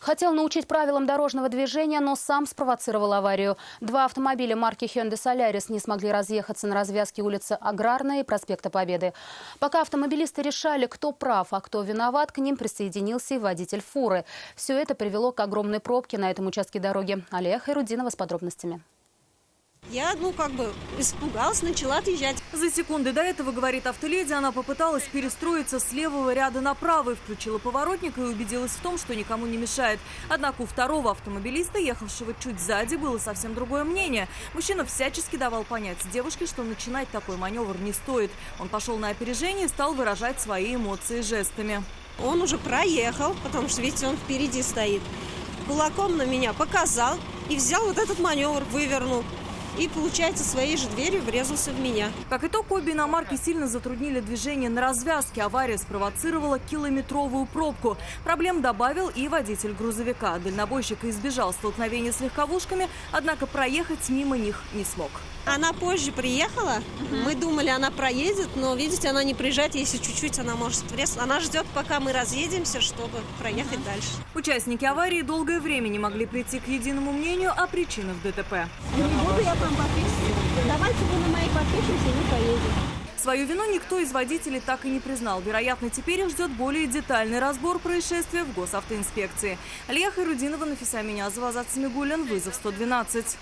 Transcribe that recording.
Хотел научить правилам дорожного движения, но сам спровоцировал аварию. Два автомобиля марки Hyundai Solaris не смогли разъехаться на развязке улицы Аграрной и проспекта Победы. Пока автомобилисты решали, кто прав, а кто виноват, к ним присоединился и водитель фуры. Все это привело к огромной пробке на этом участке дороги. Алия Хайрудинова с подробностями. Я, испугалась, начала отъезжать. За секунды до этого, говорит автоледи, она попыталась перестроиться с левого ряда на правый, включила поворотник и убедилась в том, что никому не мешает. Однако у второго автомобилиста, ехавшего чуть сзади, было совсем другое мнение. Мужчина всячески давал понять девушке, что начинать такой маневр не стоит. Он пошел на опережение и стал выражать свои эмоции жестами. Он уже проехал, потому что, видите, он впереди стоит. Кулаком на меня показал и взял вот этот маневр, вывернул. И, получается, своей же дверью врезался в меня. Как итог, обе иномарки сильно затруднили движение на развязке. Авария спровоцировала километровую пробку. Проблем добавил и водитель грузовика. Дальнобойщик избежал столкновения с легковушками, однако проехать мимо них не смог. Она позже приехала. Мы думали, она проедет, но, видите, она не приезжает. Если чуть-чуть, она может врезаться. Она ждет, пока мы разъедемся, чтобы проехать дальше. Участники аварии долгое время не могли прийти к единому мнению о причинах ДТП. Не буду я вам подписываться. Давайте вы на моих подпишемся и не поедем. Свою вину никто из водителей так и не признал. Вероятно, теперь их ждет более детальный разбор происшествия в госавтоинспекции. Алия Хайрудинова, Нафиса Минязова, Азат Смигулин, вызов 112.